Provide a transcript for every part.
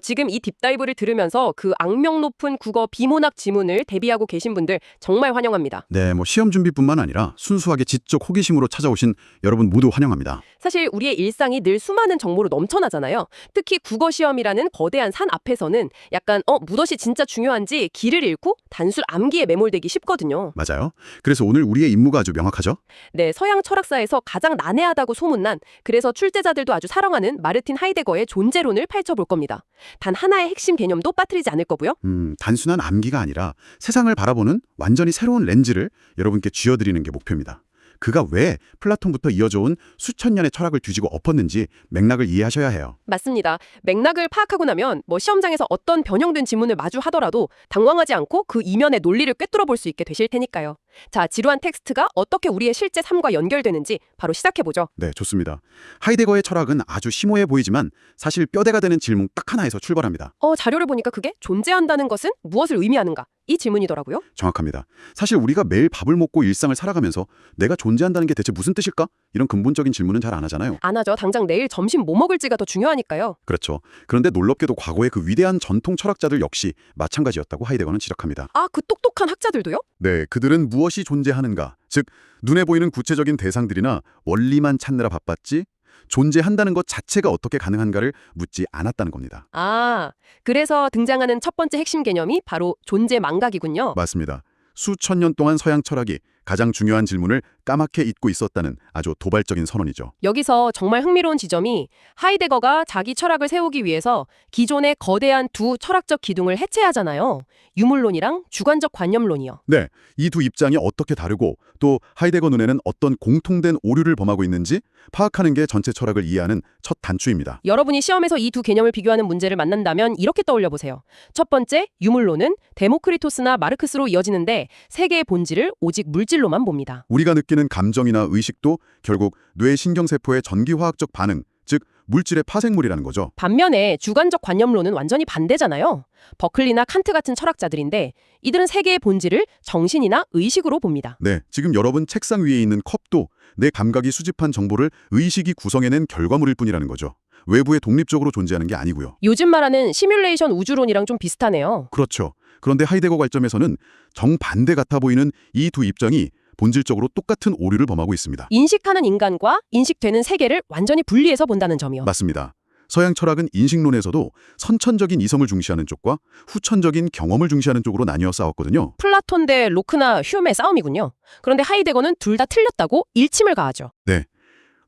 지금 이 딥다이브를 들으면서 그 악명 높은 국어 비문학 지문을 대비하고 계신 분들 정말 환영합니다. 네, 시험 준비뿐만 아니라 순수하게 지적 호기심으로 찾아오신 여러분 모두 환영합니다. 사실 우리의 일상이 늘 수많은 정보로 넘쳐나잖아요. 특히 국어 시험이라는 거대한 산 앞에서는 약간 무엇이 진짜 중요한지 길을 잃고 단술 암기에 매몰되기 쉽거든요. 맞아요. 그래서 오늘 우리의 임무가 아주 명확하죠? 네, 서양 철학사에서 가장 난해하다고 소문난, 그래서 출제자들도 아주 사랑하는 마르틴 하이데거의 존재론을 펼쳐볼 겁니다. 단 하나의 핵심 개념도 빠뜨리지 않을 거고요. 단순한 암기가 아니라 세상을 바라보는 완전히 새로운 렌즈를 여러분께 쥐어드리는 게 목표입니다. 그가 왜 플라톤부터 이어져 온 수천 년의 철학을 뒤지고 엎었는지 맥락을 이해하셔야 해요. 맞습니다. 맥락을 파악하고 나면 시험장에서 어떤 변형된 지문을 마주하더라도 당황하지 않고 그 이면의 논리를 꿰뚫어 볼 수 있게 되실 테니까요. 자, 지루한 텍스트가 어떻게 우리의 실제 삶과 연결되는지 바로 시작해보죠. 네, 좋습니다. 하이데거의 철학은 아주 심오해 보이지만 사실 뼈대가 되는 질문 딱 하나에서 출발합니다. 자료를 보니까 그게 존재한다는 것은 무엇을 의미하는가? 이 질문이더라고요. 정확합니다. 사실 우리가 매일 밥을 먹고 일상을 살아가면서 내가 존재한다는 게 대체 무슨 뜻일까? 이런 근본적인 질문은 잘 안 하잖아요. 안 하죠. 당장 내일 점심 뭐 먹을지가 더 중요하니까요. 그렇죠. 그런데 놀랍게도 과거의 그 위대한 전통 철학자들 역시 마찬가지였다고 하이데거는 지적합니다. 아, 그 똑똑한 학자들도요? 네, 그들은 무엇이 존재하는가, 즉 눈에 보이는 구체적인 대상들이나 원리만 찾느라 바빴지 존재한다는 것 자체가 어떻게 가능한가를 묻지 않았다는 겁니다. 아, 그래서 등장하는 첫 번째 핵심 개념이 바로 존재 망각이군요. 맞습니다. 수천 년 동안 서양 철학이 가장 중요한 질문을 까맣게 잊고 있었다는 아주 도발적인 선언이죠. 여기서 정말 흥미로운 지점이 하이데거가 자기 철학을 세우기 위해서 기존의 거대한 두 철학적 기둥을 해체하잖아요. 유물론이랑 주관적 관념론이요. 네, 이 두 입장이 어떻게 다르고 또 하이데거 눈에는 어떤 공통된 오류를 범하고 있는지 파악하는 게 전체 철학을 이해하는 첫 단추입니다. 여러분이 시험에서 이 두 개념을 비교하는 문제를 만난다면 이렇게 떠올려 보세요. 첫 번째, 유물론은 데모크리토스나 마르크스로 이어지는데 세계의 본질을 오직 물질로만 봅니다. 우리가 느끼는 감정이나 의식도 결국 뇌 신경세포의 전기화학적 반응, 즉 물질의 파생물이라는 거죠. 반면에 주관적 관념론은 완전히 반대잖아요. 버클리나 칸트 같은 철학자들인데 이들은 세계의 본질을 정신이나 의식으로 봅니다. 네, 지금 여러분 책상 위에 있는 컵도 내 감각이 수집한 정보를 의식이 구성해낸 결과물일 뿐이라는 거죠. 외부에 독립적으로 존재하는 게 아니고요. 요즘 말하는 시뮬레이션 우주론이랑 좀 비슷하네요. 그렇죠. 그런데 하이데거 관점에서는 정반대 같아 보이는 이 두 입장이 본질적으로 똑같은 오류를 범하고 있습니다. 인식하는 인간과 인식되는 세계를 완전히 분리해서 본다는 점이요. 맞습니다. 서양 철학은 인식론에서도 선천적인 이성을 중시하는 쪽과 후천적인 경험을 중시하는 쪽으로 나뉘어 싸웠거든요. 플라톤 대 로크나 휴메의 싸움이군요. 그런데 하이데거는 둘 다 틀렸다고 일침을 가하죠. 네.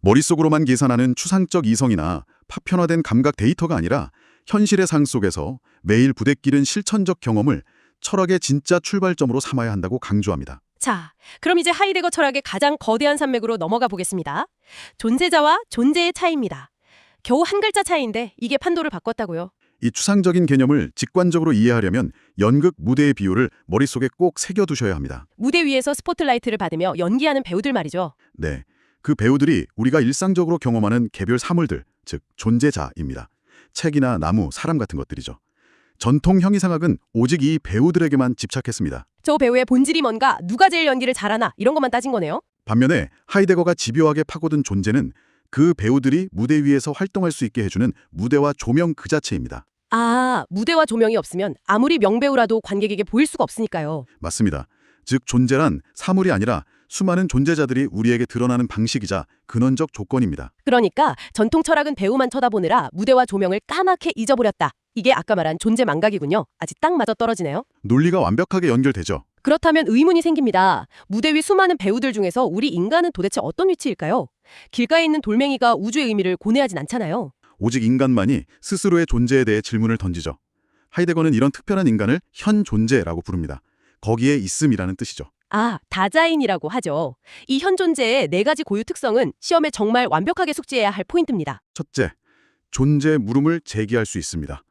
머릿속으로만 계산하는 추상적 이성이나 파편화된 감각 데이터가 아니라 현실의 상 속에서 매일 부대끼는 실천적 경험을 철학의 진짜 출발점으로 삼아야 한다고 강조합니다. 자, 그럼 이제 하이데거 철학의 가장 거대한 산맥으로 넘어가 보겠습니다. 존재자와 존재의 차이입니다. 겨우 한 글자 차이인데 이게 판도를 바꿨다고요. 이 추상적인 개념을 직관적으로 이해하려면 연극 무대의 비유를 머릿속에 꼭 새겨두셔야 합니다. 무대 위에서 스포트라이트를 받으며 연기하는 배우들 말이죠. 네, 그 배우들이 우리가 일상적으로 경험하는 개별 사물들, 즉 존재자입니다. 책이나 나무, 사람 같은 것들이죠. 전통 형이상학은 오직 이 배우들에게만 집착했습니다. 저 배우의 본질이 뭔가, 누가 제일 연기를 잘하나 이런 것만 따진 거네요. 반면에 하이데거가 집요하게 파고든 존재는 그 배우들이 무대 위에서 활동할 수 있게 해주는 무대와 조명 그 자체입니다. 아, 무대와 조명이 없으면 아무리 명배우라도 관객에게 보일 수가 없으니까요. 맞습니다. 즉 존재란 사물이 아니라 수많은 존재자들이 우리에게 드러나는 방식이자 근원적 조건입니다. 그러니까 전통 철학은 배우만 쳐다보느라 무대와 조명을 까맣게 잊어버렸다. 이게 아까 말한 존재 망각이군요. 아직 딱 맞아떨어지네요. 논리가 완벽하게 연결되죠. 그렇다면 의문이 생깁니다. 무대 위 수많은 배우들 중에서 우리 인간은 도대체 어떤 위치일까요? 길가에 있는 돌멩이가 우주의 의미를 고뇌하진 않잖아요. 오직 인간만이 스스로의 존재에 대해 질문을 던지죠. 하이데거는 이런 특별한 인간을 현 존재라고 부릅니다. 거기에 있음이라는 뜻이죠. 아, 다자인이라고 하죠. 이 현 존재의 네 가지 고유 특성은 시험에 정말 완벽하게 숙지해야 할 포인트입니다. 첫째, 존재 물음을 제기할 수 있습니다.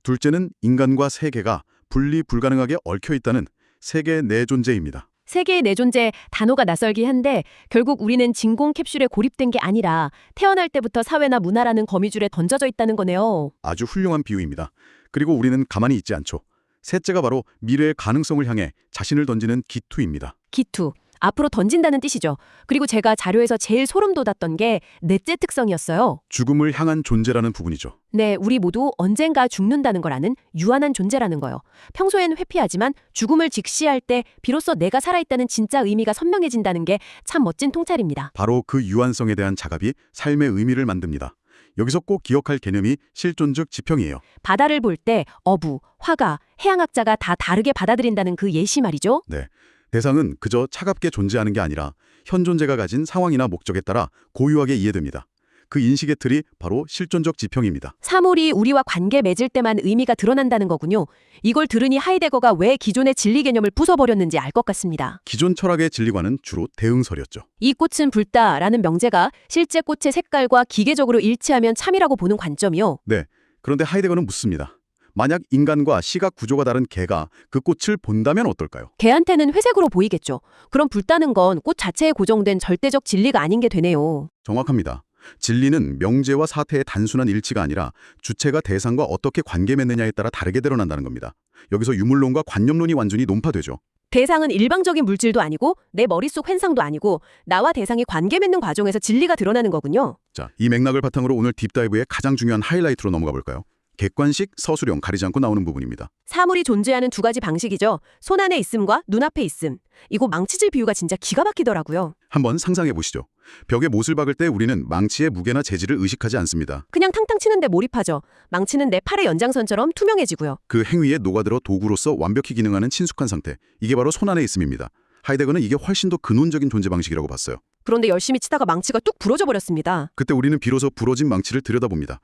둘째는 인간과 세계가 분리 불가능하게 얽혀 있다는 세계 내 존재입니다. 세계의 내 존재, 단어가 낯설긴 한데 결국 우리는 진공 캡슐에 고립된 게 아니라 태어날 때부터 사회나 문화라는 거미줄에 던져져 있다는 거네요. 아주 훌륭한 비유입니다. 그리고 우리는 가만히 있지 않죠. 셋째가 바로 미래의 가능성을 향해 자신을 던지는 기투입니다. 기투. 앞으로 던진다는 뜻이죠. 그리고 제가 자료에서 제일 소름 돋았던 게 넷째 특성이었어요. 죽음을 향한 존재라는 부분이죠. 네, 우리 모두 언젠가 죽는다는 걸 아는 유한한 존재라는 거요. 평소엔 회피하지만 죽음을 직시할 때 비로소 내가 살아있다는 진짜 의미가 선명해진다는 게 참 멋진 통찰입니다. 바로 그 유한성에 대한 자갑이 삶의 의미를 만듭니다. 여기서 꼭 기억할 개념이 실존적 지평이에요. 바다를 볼 때 어부, 화가, 해양학자가 다 다르게 받아들인다는 그 예시 말이죠. 네. 대상은 그저 차갑게 존재하는 게 아니라 현 존재가 가진 상황이나 목적에 따라 고유하게 이해됩니다. 그 인식의 틀이 바로 실존적 지평입니다. 사물이 우리와 관계 맺을 때만 의미가 드러난다는 거군요. 이걸 들으니 하이데거가 왜 기존의 진리 개념을 부숴버렸는지 알 것 같습니다. 기존 철학의 진리관은 주로 대응설이었죠. 이 꽃은 붉다라는 명제가 실제 꽃의 색깔과 기계적으로 일치하면 참이라고 보는 관점이요. 네. 그런데 하이데거는 묻습니다. 만약 인간과 시각 구조가 다른 개가 그 꽃을 본다면 어떨까요? 개한테는 회색으로 보이겠죠. 그럼 붉다는 건 꽃 자체에 고정된 절대적 진리가 아닌 게 되네요. 정확합니다. 진리는 명제와 사태의 단순한 일치가 아니라 주체가 대상과 어떻게 관계 맺느냐에 따라 다르게 드러난다는 겁니다. 여기서 유물론과 관념론이 완전히 논파되죠. 대상은 일방적인 물질도 아니고 내 머릿속 현상도 아니고 나와 대상이 관계 맺는 과정에서 진리가 드러나는 거군요. 자, 이 맥락을 바탕으로 오늘 딥다이브의 가장 중요한 하이라이트로 넘어가 볼까요? 객관식, 서술형 가리지 않고 나오는 부분입니다. 사물이 존재하는 두 가지 방식이죠. 손 안에 있음과 눈앞에 있음. 이거 망치질 비유가 진짜 기가 막히더라고요. 한번 상상해 보시죠. 벽에 못을 박을 때 우리는 망치의 무게나 재질을 의식하지 않습니다. 그냥 탕탕 치는데 몰입하죠. 망치는 내 팔의 연장선처럼 투명해지고요. 그 행위에 녹아들어 도구로서 완벽히 기능하는 친숙한 상태. 이게 바로 손 안에 있음입니다. 하이데거는 이게 훨씬 더 근원적인 존재 방식이라고 봤어요. 그런데 열심히 치다가 망치가 뚝 부러져 버렸습니다. 그때 우리는 비로소 부러진 망치를 들여다봅니다.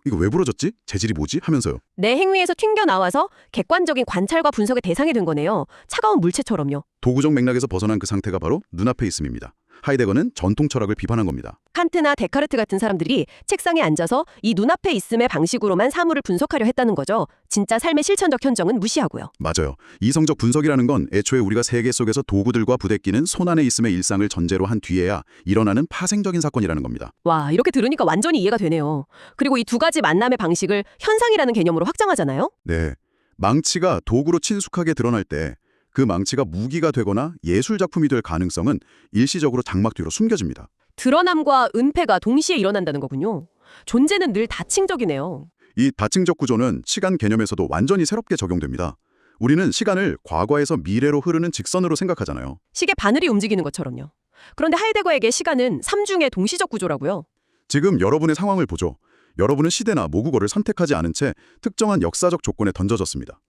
이거 왜 부러졌지? 재질이 뭐지? 하면서요. 내 행위에서 튕겨나와서 객관적인 관찰과 분석의 대상이 된 거네요. 차가운 물체처럼요. 도구적 맥락에서 벗어난 그 상태가 바로 눈앞에 있음입니다. 하이데거는 전통 철학을 비판한 겁니다. 칸트나 데카르트 같은 사람들이 책상에 앉아서 이 눈앞에 있음의 방식으로만 사물을 분석하려 했다는 거죠. 진짜 삶의 실천적 현정은 무시하고요. 맞아요. 이성적 분석이라는 건 애초에 우리가 세계 속에서 도구들과 부대끼는 손 안에 있음의 일상을 전제로 한 뒤에야 일어나는 파생적인 사건이라는 겁니다. 와, 이렇게 들으니까 완전히 이해가 되네요. 그리고 이 두 가지 만남의 방식을 현상이라는 개념으로 확장하잖아요. 네. 망치가 도구로 친숙하게 드러날 때 그 망치가 무기가 되거나 예술작품이 될 가능성은 일시적으로 장막 뒤로 숨겨집니다. 드러남과 은폐가 동시에 일어난다는 거군요. 존재는 늘 다층적이네요. 이 다층적 구조는 시간 개념에서도 완전히 새롭게 적용됩니다. 우리는 시간을 과거에서 미래로 흐르는 직선으로 생각하잖아요. 시계 바늘이 움직이는 것처럼요. 그런데 하이데거에게 시간은 삼중의 동시적 구조라고요. 지금 여러분의 상황을 보죠. 여러분은 시대나 모국어를 선택하지 않은 채 특정한 역사적 조건에 던져졌습니다.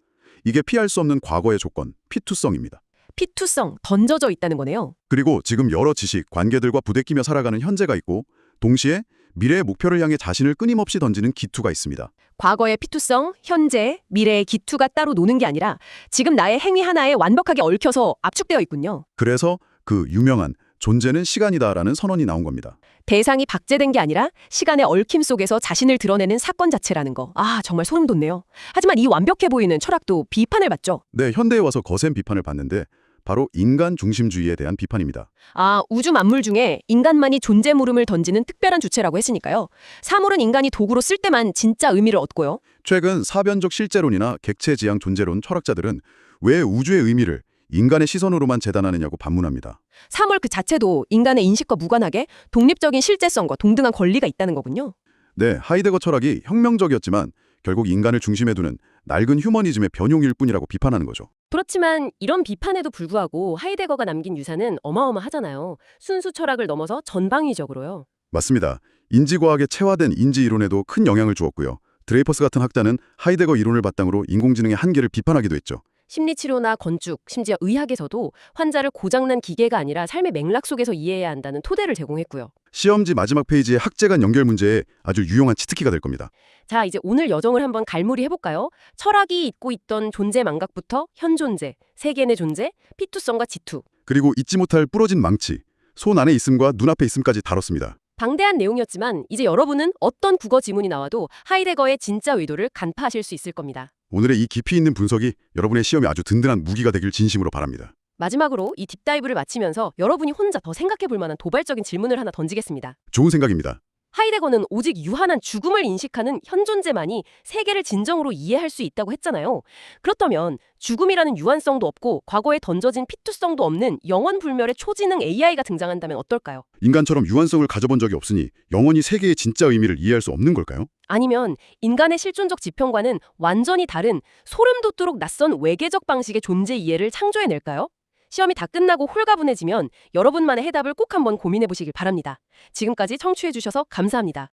이게 피할 수 없는 과거의 조건, 피투성입니다. 피투성, 던져져 있다는 거네요. 그리고 지금 여러 지식, 관계들과 부대끼며 살아가는 현재가 있고 동시에 미래의 목표를 향해 자신을 끊임없이 던지는 기투가 있습니다. 과거의 피투성, 현재, 미래의 기투가 따로 노는 게 아니라 지금 나의 행위 하나에 완벽하게 얽혀서 압축되어 있군요. 그래서 그 유명한 존재는 시간이다라는 선언이 나온 겁니다. 대상이 박제된 게 아니라 시간의 얽힘 속에서 자신을 드러내는 사건 자체라는 거. 아, 정말 소름 돋네요. 하지만 이 완벽해 보이는 철학도 비판을 받죠. 네, 현대에 와서 거센 비판을 받는데 바로 인간 중심주의에 대한 비판입니다. 아, 우주 만물 중에 인간만이 존재 물음을 던지는 특별한 주체라고 했으니까요. 사물은 인간이 도구로 쓸 때만 진짜 의미를 얻고요. 최근 사변적 실제론이나 객체지향 존재론 철학자들은 왜 우주의 의미를 인간의 시선으로만 재단하느냐고 반문합니다. 사물 그 자체도 인간의 인식과 무관하게 독립적인 실제성과 동등한 권리가 있다는 거군요. 네, 하이데거 철학이 혁명적이었지만 결국 인간을 중심에 두는 낡은 휴머니즘의 변용일 뿐이라고 비판하는 거죠. 그렇지만 이런 비판에도 불구하고 하이데거가 남긴 유산은 어마어마하잖아요. 순수 철학을 넘어서 전방위적으로요. 맞습니다. 인지과학에 체화된 인지이론에도 큰 영향을 주었고요. 드레이퍼스 같은 학자는 하이데거 이론을 바탕으로 인공지능의 한계를 비판하기도 했죠. 심리치료나 건축, 심지어 의학에서도 환자를 고장난 기계가 아니라 삶의 맥락 속에서 이해해야 한다는 토대를 제공했고요. 시험지 마지막 페이지의 학제 간 연결 문제에 아주 유용한 치트키가 될 겁니다. 자, 이제 오늘 여정을 한번 갈무리 해볼까요? 철학이 잇고 있던 존재 망각부터 현존재, 세계의 존재, 피투성과 지투. 그리고 잊지 못할 부러진 망치, 손 안에 있음과 눈앞에 있음까지 다뤘습니다. 방대한 내용이었지만 이제 여러분은 어떤 국어 지문이 나와도 하이데거의 진짜 의도를 간파하실 수 있을 겁니다. 오늘의 이 깊이 있는 분석이 여러분의 시험에 아주 든든한 무기가 되길 진심으로 바랍니다. 마지막으로 이 딥다이브를 마치면서 여러분이 혼자 더 생각해 볼 만한 도발적인 질문을 하나 던지겠습니다. 좋은 생각입니다. 하이데거는 오직 유한한 죽음을 인식하는 현존재만이 세계를 진정으로 이해할 수 있다고 했잖아요. 그렇다면 죽음이라는 유한성도 없고 과거에 던져진 피투성도 없는 영원불멸의 초지능 AI가 등장한다면 어떨까요? 인간처럼 유한성을 가져본 적이 없으니 영원히 세계의 진짜 의미를 이해할 수 없는 걸까요? 아니면 인간의 실존적 지평과는 완전히 다른 소름 돋도록 낯선 외계적 방식의 존재 이해를 창조해낼까요? 시험이 다 끝나고 홀가분해지면 여러분만의 해답을 꼭 한번 고민해보시길 바랍니다. 지금까지 청취해주셔서 감사합니다.